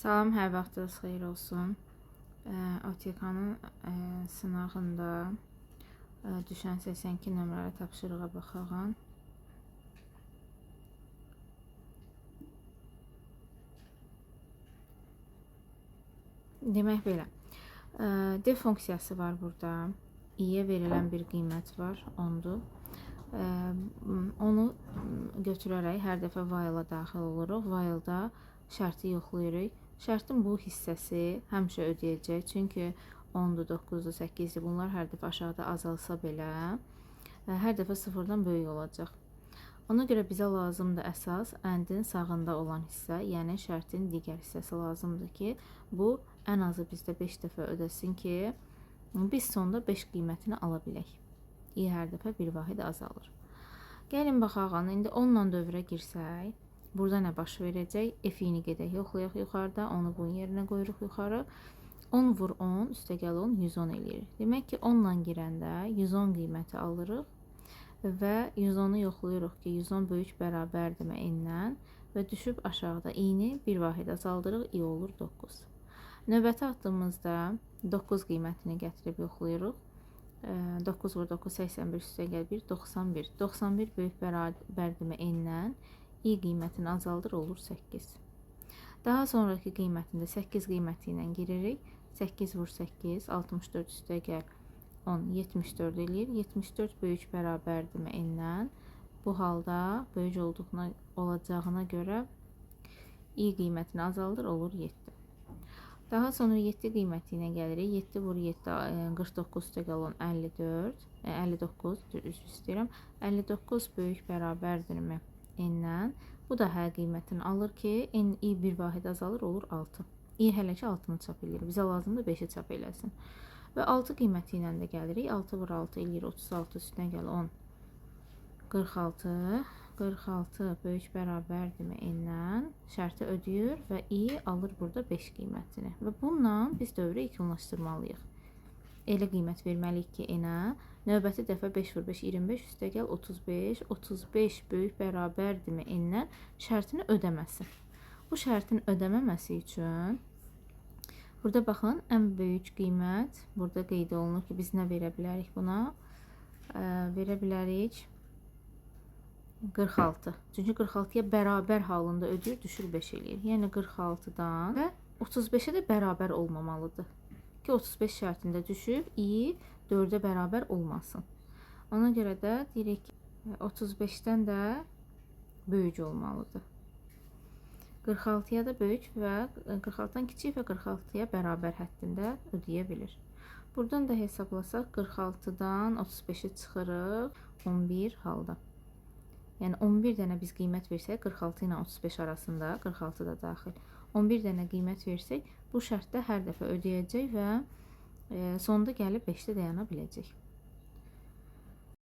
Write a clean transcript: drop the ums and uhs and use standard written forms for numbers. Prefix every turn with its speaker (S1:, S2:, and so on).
S1: Salam, hər vaxtınız xeyir olsun. OTK-nın sınağında düşən 82 nömrəli tapşırığa baxağın. Demək belə, D funksiyası var burada. İ-yə verilən bir qiymət var, 10-dur. Onu götürərək hər dəfə while-a daxil oluruq. While-da şərti yoxlayırıq. Şərtin bu hissəsi həmişə ödəyəcək. Çünki 10-dur, 9-dur, 8-dir. Bunlar hər dəfə aşağıda azalsa belə, hər dəfə sıfırdan böyük olacaq. Ona görə bizə lazımdır əsas əndin sağında olan hissə, yəni şərtin digər hissəsi lazımdır ki, bu ən azı bizdə 5 dəfə ödəsin ki, biz sonda 5 qiymətini ala bilək. İ hər dəfə bir vahid azalır. Gəlin baxaq, indi 10 ilə dövrə girsək, burada nə baş verəcək? F-ini gedək, yoxlayaq yuxarıda, onu bunun yerinə qoyuruq yuxarı. 10 vur 10, üstəgəl 10, 110 eləyir. Demək ki, 10 ilə girəndə 110 qiyməti alırıq və 110-u yoxlayırıq ki, 110 böyük bərabərdirmə n-dən və düşüb aşağıda i-ni bir vahid azaldırıq, i olur 9. Növbəti addımımızda 9 qiymətini gətirib yoxlayırıq. 9 vur 9, 81, üstəgəl 1, 91. 91 böyük bərabərdirmə n-dən i qiymətini azaldır, olur 8. Daha sonraki qiymətində 8 qiyməti ilə giririk. 8 vur 8, 64 üstəgəl 10, 74 eləyir. 74 böyük bərabərdirmə n-dən. Bu halda böyük olacağına görə i qiymətini azaldır, olur 7. Daha sonra 7 qiyməti ilə gəlirik. 7 vur 7, 49 üstəgəl 10, 54. 59, üzr istəyirəm. 59 böyük bərabərdirmə n-dən. Bu da hər qiymətini alır ki, i bir vahid azalır, olur 6. i hələ ki 6-nı çap edir. Bizə lazımdır 5-i çap eləsin. Və 6 qiyməti ilə də gəlirik. 6 vur 6 eləyir, 36 üstünə gəl 10. 46. 46 böyük bərabərdirmə n-dən şərti ödəyir və i alır burada 5 qiymətini. Və bununla biz dövrü yekunlaşdırmalıyıq. Elə qiymət verməliyik ki, n-ə növbəti dəfə 5 vur 5, 25 üstəgəl 35. 35 böyük bərabərdirmə n-dən şərtini ödəməsin. Bu şərtin ödəməməsi üçün burada baxın, ən böyük qiymət burada qeyd olunur ki, biz nə verə bilərik buna? Verə bilərik 46. Çünki 46-ya bərabər halında ödəyir, düşür 5 eləyir. Yəni 46-dan və 35-ə də bərabər olmamalıdır. Ki 35 şərtində düşüb, i 4-ə bərabər olmasın. Ona görə də deyirik ki, 35-dən də böyük olmalıdır. 46-ya da böyük və 46-dan kiçik və 46-ya bərabər həddində ödəyə bilir. Buradan da hesablasaq, 46-dan 35-i çıxırıq 11 halda. Yəni 11 dənə biz qiymət versək, 46 ilə 35 arasında, 46 da daxil. 11 dənə qiymət versək, bu şərtdə hər dəfə ödəyəcək və sonda gəlib 5-də dayana biləcək.